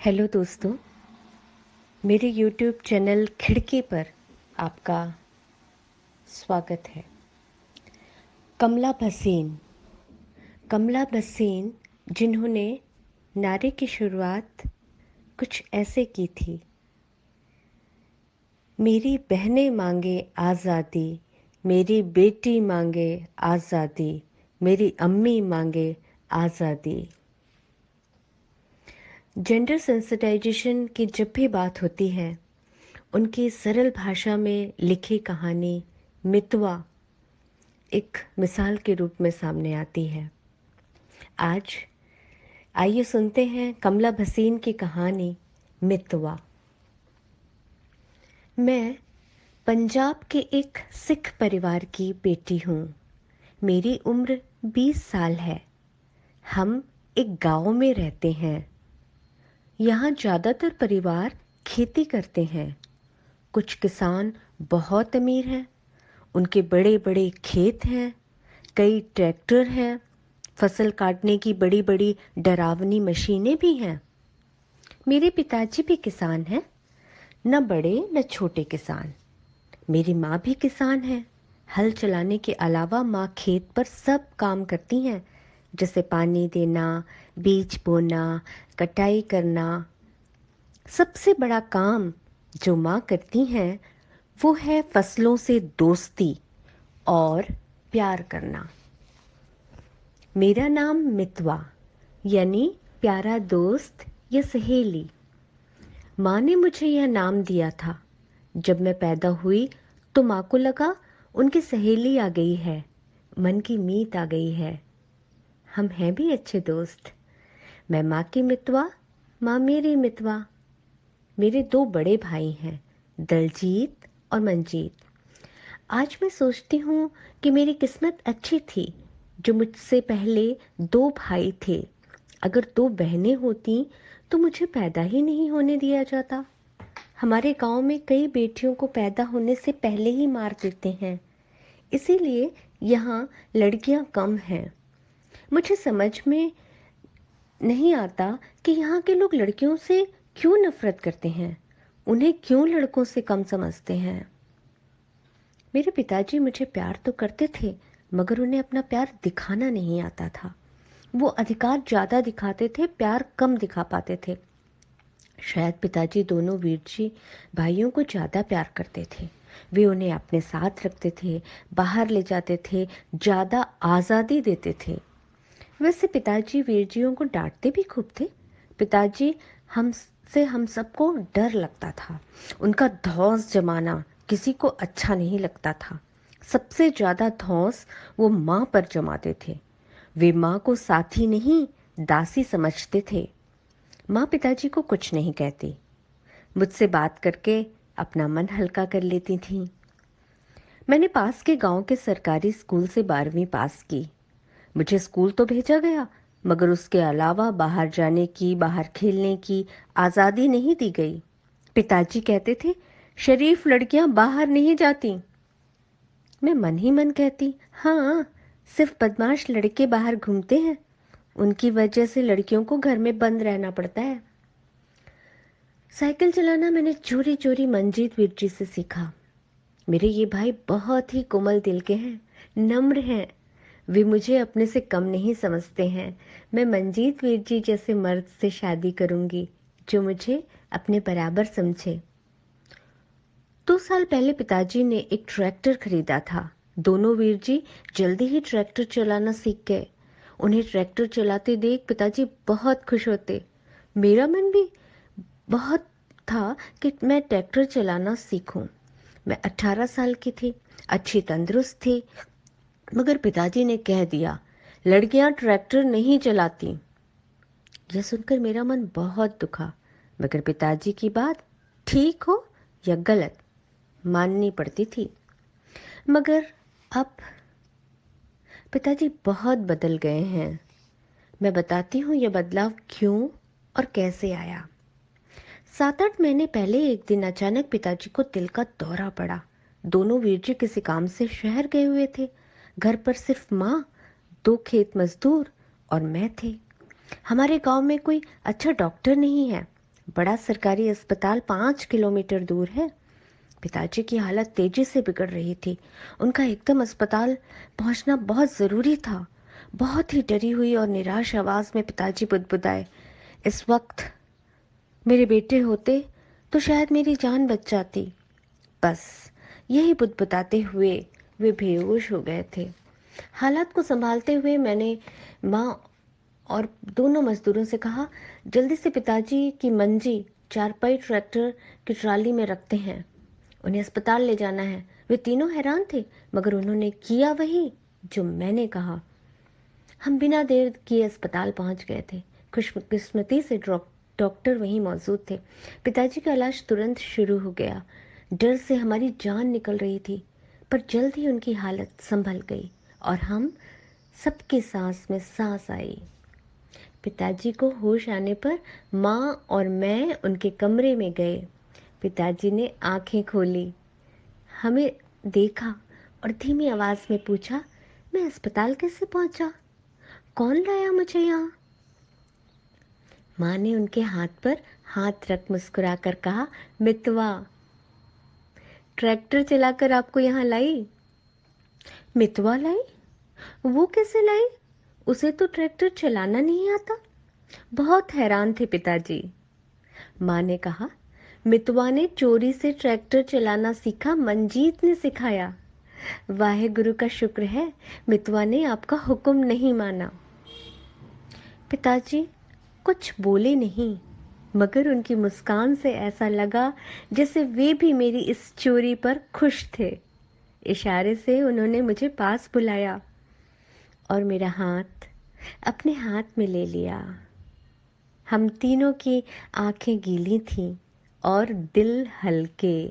Hello दोस्तों, मेरे YouTube channel खिड़की पर आपका स्वागत है। कमला भसीन। कमला भसीन जिन्होंने नारे की शुरुआत कुछ ऐसे की थी। मेरी बहनें मांगे आज़ादी, मेरी बेटी मांगे आज़ादी, मेरी अम्मी मांगे आज़ादी। जेंडर सेंसिटाइजेशन की जब भी बात होती है, उनकी सरल भाषा में लिखी कहानी मितवा एक मिसाल के रूप में सामने आती है। आज आइए सुनते हैं कमला भसीन की कहानी मितवा। मैं पंजाब के एक सिख परिवार की बेटी हूँ। मेरी उम्र 20 साल है। हम एक गांव में रहते हैं। यहाँ ज़्यादातर परिवार खेती करते हैं। कुछ किसान बहुत अमीर हैं, उनके बड़े बड़े खेत हैं, कई ट्रैक्टर हैं, फसल काटने की बड़ी बड़ी डरावनी मशीनें भी हैं। मेरे पिताजी भी किसान हैं, न बड़े न छोटे किसान। मेरी माँ भी किसान है। हल चलाने के अलावा माँ खेत पर सब काम करती हैं, जैसे पानी देना, बीज बोना, कटाई करना। सबसे बड़ा काम जो माँ करती हैं वो है फसलों से दोस्ती और प्यार करना। मेरा नाम मितवा यानी प्यारा दोस्त या सहेली। माँ ने मुझे यह नाम दिया था। जब मैं पैदा हुई तो माँ को लगा उनकी सहेली आ गई है, मन की मीत आ गई है। हम हैं भी अच्छे दोस्त। मैं माँ की मितवा, माँ मेरी मितवा। मेरे दो बड़े भाई हैं, दलजीत और मंजीत। आज मैं सोचती हूँ कि मेरी किस्मत अच्छी थी जो मुझसे पहले दो भाई थे। अगर दो बहनें होती तो मुझे पैदा ही नहीं होने दिया जाता। हमारे गांव में कई बेटियों को पैदा होने से पहले ही मार देते हैं, इसीलिए यहाँ लड़कियाँ कम हैं। मुझे समझ में नहीं आता कि यहाँ के लोग लड़कियों से क्यों नफरत करते हैं, उन्हें क्यों लड़कों से कम समझते हैं। मेरे पिताजी मुझे प्यार तो करते थे, मगर उन्हें अपना प्यार दिखाना नहीं आता था। वो अधिकार ज़्यादा दिखाते थे, प्यार कम दिखा पाते थे। शायद पिताजी दोनों वीरजी भाइयों को ज़्यादा प्यार करते थे। वे उन्हें अपने साथ रखते थे, बाहर ले जाते थे, ज़्यादा आज़ादी देते थे। वैसे पिताजी वीरजियों को डांटते भी खूब थे। पिताजी हम सबको डर लगता था। उनका धौंस जमाना किसी को अच्छा नहीं लगता था। सबसे ज़्यादा धौंस वो माँ पर जमाते थे। वे माँ को साथी नहीं, दासी समझते थे। माँ पिताजी को कुछ नहीं कहती, मुझसे बात करके अपना मन हल्का कर लेती थीं। मैंने पास के गांव के सरकारी स्कूल से 12वीं पास की। मुझे स्कूल तो भेजा गया, मगर उसके अलावा बाहर जाने की, बाहर खेलने की आज़ादी नहीं दी गई। पिताजी कहते थे, शरीफ लड़कियां बाहर नहीं जाती। मैं मन ही मन कहती, हाँ, सिर्फ बदमाश लड़के बाहर घूमते हैं, उनकी वजह से लड़कियों को घर में बंद रहना पड़ता है। साइकिल चलाना मैंने चोरी चोरी मंजीत वीर जी से सीखा। मेरे ये भाई बहुत ही कोमल दिल के हैं, नम्र हैं। वे मुझे अपने से कम नहीं समझते हैं। मैं मंजीत वीर जी जैसे मर्द से शादी करूंगी जो मुझे अपने बराबर समझे। 2 साल पहले पिताजी ने एक ट्रैक्टर खरीदा था। दोनों वीर जी जल्दी ही ट्रैक्टर चलाना सीख गए। उन्हें ट्रैक्टर चलाते देख पिताजी बहुत खुश होते। मेरा मन भी बहुत था कि मैं ट्रैक्टर चलाना सीखूं। मैं 18 साल की थी, अच्छी तंदुरुस्त थी, मगर पिताजी ने कह दिया, लड़कियां ट्रैक्टर नहीं चलाती। यह सुनकर मेरा मन बहुत दुखा, मगर पिताजी की बात ठीक हो या गलत माननी पड़ती थी। मगर अब पिताजी बहुत बदल गए हैं। मैं बताती हूँ यह बदलाव क्यों और कैसे आया। 7-8 महीने पहले एक दिन अचानक पिताजी को दिल का दौरा पड़ा। दोनों वीरजी किसी काम से शहर गए हुए थे। घर पर सिर्फ माँ, 2 खेत मजदूर और मैं थे। हमारे गांव में कोई अच्छा डॉक्टर नहीं है। बड़ा सरकारी अस्पताल 5 किलोमीटर दूर है। पिताजी की हालत तेजी से बिगड़ रही थी। उनका एकदम अस्पताल पहुंचना बहुत जरूरी था। बहुत ही डरी हुई और निराश आवाज में पिताजी बुदबुदाए, इस वक्त मेरे बेटे होते तो शायद मेरी जान बच जाती। बस यही बुदबुदाते हुए वे बेहोश हो गए थे। हालात को संभालते हुए मैंने माँ और दोनों मजदूरों से कहा, जल्दी से पिताजी की मंजी चारपाई ट्रैक्टर की ट्राली में रखते हैं, उन्हें अस्पताल ले जाना है। वे तीनों हैरान थे, मगर उन्होंने किया वही जो मैंने कहा। हम बिना देर किए अस्पताल पहुंच गए थे। खुशकिस्मती से डॉक्टर वहीं मौजूद थे। पिताजी का इलाज तुरंत शुरू हो गया। डर से हमारी जान निकल रही थी, पर जल्द ही उनकी हालत संभल गई और हम सबकी सांस में सांस आई। पिताजी को होश आने पर माँ और मैं उनके कमरे में गए। पिताजी ने आंखें खोली, हमें देखा और धीमी आवाज में पूछा, मैं अस्पताल कैसे पहुंचा? कौन लाया मुझे यहाँ? माँ ने उनके हाथ पर हाथ रख मुस्कुराकर कहा, मितवा ट्रैक्टर चलाकर आपको यहाँ लाई। मितवा लाई? वो कैसे लाई? उसे तो ट्रैक्टर चलाना नहीं आता। बहुत हैरान थे पिताजी। माँ ने कहा, मितवा ने चोरी से ट्रैक्टर चलाना सीखा, मंजीत ने सिखाया। वाहे गुरु का शुक्र है, मितवा ने आपका हुक्म नहीं माना। पिताजी कुछ बोले नहीं, मगर उनकी मुस्कान से ऐसा लगा जैसे वे भी मेरी इस चोरी पर खुश थे। इशारे से उन्होंने मुझे पास बुलाया और मेरा हाथ अपने हाथ में ले लिया। हम तीनों की आंखें गीली थीं और दिल हल्के।